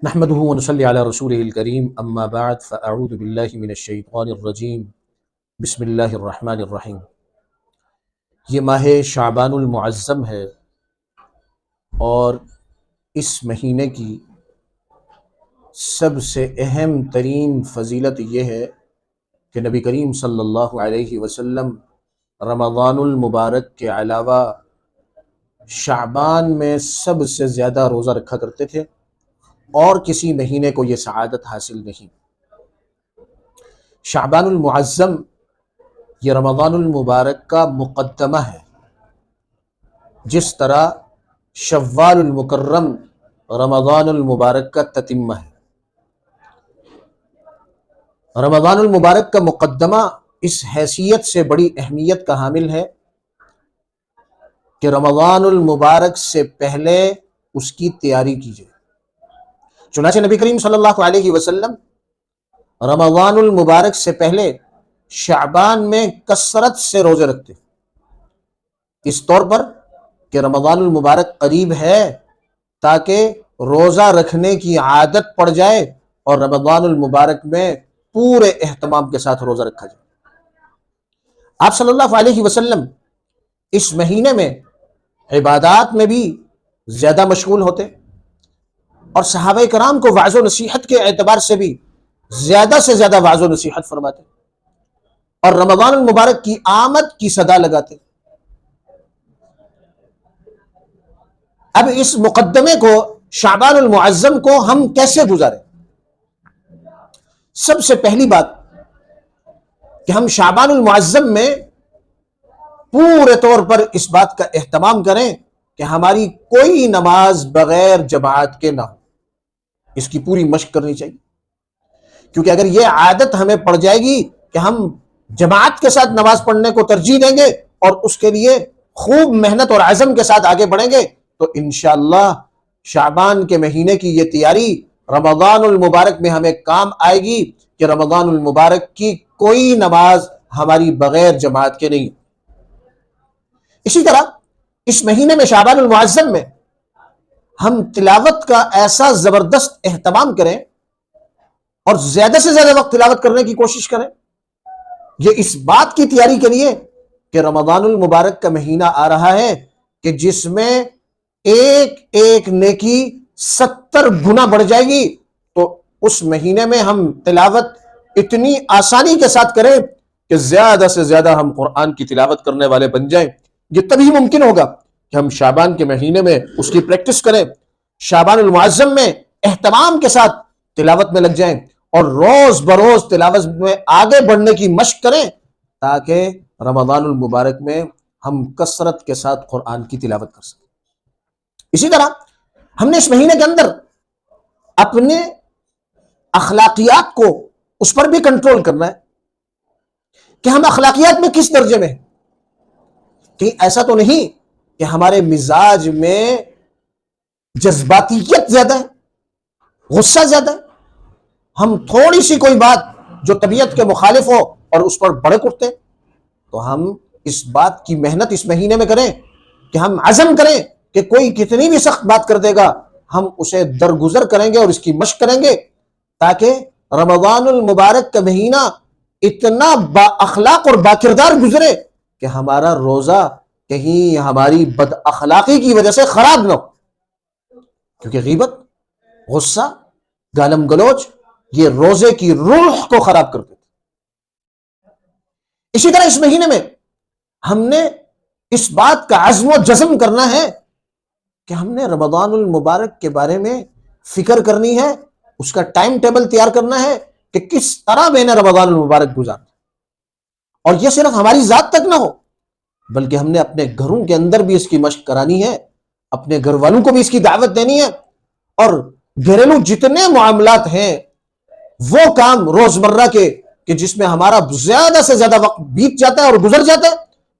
نحمده ونصلي على رسوله الكريم اما بعد فاعوذ بالله من الشیطان الرجیم بسم اللہ الرحمن الرحیم۔ یہ ماہ شعبان المعظم ہے اور اس مہینے کی سب سے اہم ترین فضیلت یہ ہے کہ نبی کریم صلی اللہ علیہ وسلم رمضان المبارک کے علاوہ شعبان میں سب سے زیادہ روزہ رکھا کرتے تھے اور کسی مہینے کو یہ سعادت حاصل نہیں۔ شعبان المعظم یہ رمضان المبارک کا مقدمہ ہے، جس طرح شوال المکرم رمضان المبارک کا تتمہ ہے۔ رمضان المبارک کا مقدمہ اس حیثیت سے بڑی اہمیت کا حامل ہے کہ رمضان المبارک سے پہلے اس کی تیاری کیجیے۔ چنانچہ نبی کریم صلی اللہ علیہ وسلم رمضان المبارک سے پہلے شعبان میں کثرت سے روزے رکھتے، اس طور پر کہ رمضان المبارک قریب ہے تاکہ روزہ رکھنے کی عادت پڑ جائے اور رمضان المبارک میں پورے اہتمام کے ساتھ روزہ رکھا جائے۔ آپ صلی اللہ علیہ وسلم اس مہینے میں عبادات میں بھی زیادہ مشغول ہوتے اور صحابہ کرام کو وعظ و نصیحت کے اعتبار سے بھی زیادہ سے زیادہ وعظ و نصیحت فرماتے اور رمضان المبارک کی آمد کی صدا لگاتے۔ اب اس مقدمے کو، شعبان المعظم کو ہم کیسے گزاریں؟ سب سے پہلی بات کہ ہم شعبان المعظم میں پورے طور پر اس بات کا اہتمام کریں کہ ہماری کوئی نماز بغیر جماعت کے نہ ہو، اس کی پوری مشق کرنی چاہیے، کیونکہ اگر یہ عادت ہمیں پڑ جائے گی کہ ہم جماعت کے ساتھ نماز پڑھنے کو ترجیح دیں گے اور اس کے لیے خوب محنت اور عزم کے ساتھ آگے بڑھیں گے تو انشاءاللہ شعبان کے مہینے کی یہ تیاری رمضان المبارک میں ہمیں کام آئے گی کہ رمضان المبارک کی کوئی نماز ہماری بغیر جماعت کے نہیں۔ اسی طرح اس مہینے میں شعبان المعظم میں ہم تلاوت کا ایسا زبردست اہتمام کریں اور زیادہ سے زیادہ وقت تلاوت کرنے کی کوشش کریں، یہ اس بات کی تیاری کے لیے کہ رمضان المبارک کا مہینہ آ رہا ہے کہ جس میں ایک ایک نیکی 70 گنا بڑھ جائے گی، تو اس مہینے میں ہم تلاوت اتنی آسانی کے ساتھ کریں کہ زیادہ سے زیادہ ہم قرآن کی تلاوت کرنے والے بن جائیں۔ یہ تبھی ممکن ہوگا کہ ہم شعبان کے مہینے میں اس کی پریکٹس کریں، شعبان المعظم میں اہتمام کے ساتھ تلاوت میں لگ جائیں اور روز بروز تلاوت میں آگے بڑھنے کی مشق کریں تاکہ رمضان المبارک میں ہم کثرت کے ساتھ قرآن کی تلاوت کر سکیں۔ اسی طرح ہم نے اس مہینے کے اندر اپنے اخلاقیات کو اس پر بھی کنٹرول کرنا ہے کہ ہم اخلاقیات میں کس درجے میں ہیں۔ کہیں ایسا تو نہیں کہ ہمارے مزاج میں جذباتیت زیادہ ہے، غصہ زیادہ ہے، ہم تھوڑی سی کوئی بات جو طبیعت کے مخالف ہو اور اس پر بڑک اٹھتے، تو ہم اس بات کی محنت اس مہینے میں کریں کہ ہم عزم کریں کہ کوئی کتنی بھی سخت بات کر دے گا ہم اسے درگزر کریں گے اور اس کی مشق کریں گے تاکہ رمضان المبارک کا مہینہ اتنا با اخلاق اور با کردار گزرے کہ ہمارا روزہ کہیں ہماری بد اخلاقی کی وجہ سے خراب نہ ہو، کیونکہ غیبت، غصہ، گالم گلوچ یہ روزے کی روح کو خراب کر دیتے۔ اسی طرح اس مہینے میں ہم نے اس بات کا عزم و جزم کرنا ہے کہ ہم نے رمضان المبارک کے بارے میں فکر کرنی ہے، اس کا ٹائم ٹیبل تیار کرنا ہے کہ کس طرح میں نے رمضان المبارک گزارنا، اور یہ صرف ہماری ذات تک نہ ہو بلکہ ہم نے اپنے گھروں کے اندر بھی اس کی مشق کرانی ہے، اپنے گھر والوں کو بھی اس کی دعوت دینی ہے، اور گھریلو جتنے معاملات ہیں وہ کام روزمرہ کے کہ جس میں ہمارا زیادہ سے زیادہ وقت بیت جاتا ہے اور گزر جاتا ہے،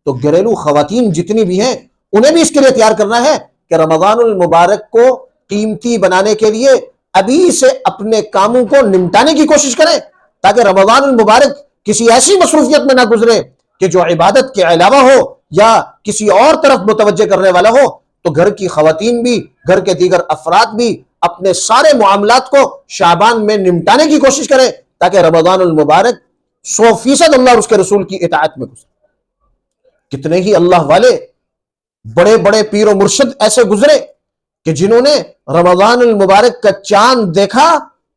تو گھریلو خواتین جتنی بھی ہیں انہیں بھی اس کے لیے تیار کرنا ہے کہ رمضان المبارک کو قیمتی بنانے کے لیے ابھی سے اپنے کاموں کو نمٹانے کی کوشش کریں تاکہ رمضان المبارک کسی ایسی مصروفیت میں نہ گزرے کہ جو عبادت کے علاوہ ہو یا کسی اور طرف متوجہ کرنے والا ہو، تو گھر کی خواتین بھی، گھر کے دیگر افراد بھی اپنے سارے معاملات کو شعبان میں نمٹانے کی کوشش کریں تاکہ رمضان المبارک 100% اللہ اور اس کے رسول کی اطاعت میں گزرے۔ کتنے ہی اللہ والے بڑے بڑے پیر و مرشد ایسے گزرے کہ جنہوں نے رمضان المبارک کا چاند دیکھا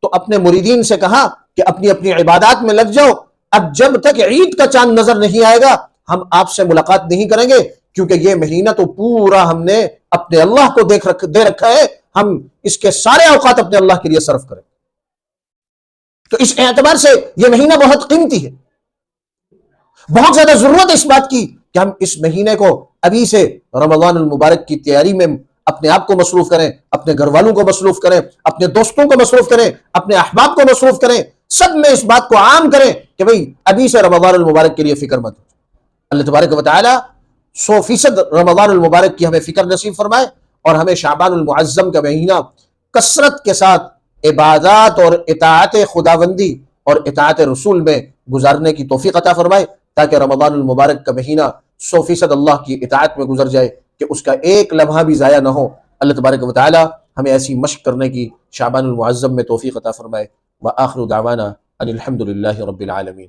تو اپنے مریدین سے کہا کہ اپنی اپنی عبادات میں لگ جاؤ، اب جب تک عید کا چاند نظر نہیں آئے گا ہم آپ سے ملاقات نہیں کریں گے، کیونکہ یہ مہینہ تو پورا ہم نے اپنے اللہ کو دے رکھا ہے، ہم اس کے سارے اوقات اپنے اللہ کے لیے صرف کریں۔ تو اس اعتبار سے یہ مہینہ بہت قیمتی ہے، بہت زیادہ ضرورت ہے اس بات کی کہ ہم اس مہینے کو ابھی سے رمضان المبارک کی تیاری میں اپنے آپ کو مصروف کریں، اپنے گھر والوں کو مصروف کریں، اپنے دوستوں کو مصروف کریں، اپنے احباب کو مصروف کریں، سب میں اس بات کو عام کریں کہ بھئی ابھی سے رمضان المبارک کے لیے فکر مت ہو۔ اللہ تبارک و تعالی 100% رمضان المبارک کی ہمیں فکر نصیب فرمائے اور ہمیں شعبان المعظم کا مہینہ کثرت کے ساتھ عبادات اور اطاعت خداوندی اور اطاعت رسول میں گزارنے کی توفیق عطا فرمائے تاکہ رمضان المبارک کا مہینہ 100% اللہ کی اطاعت میں گزر جائے کہ اس کا ایک لمحہ بھی ضائع نہ ہو۔ اللہ تبارک و تعالی ہمیں ایسی مشق کرنے کی شعبان المعظم میں توفیق عطا فرمائے۔ وآخر دعوانا ان الحمد للہ رب العالمین۔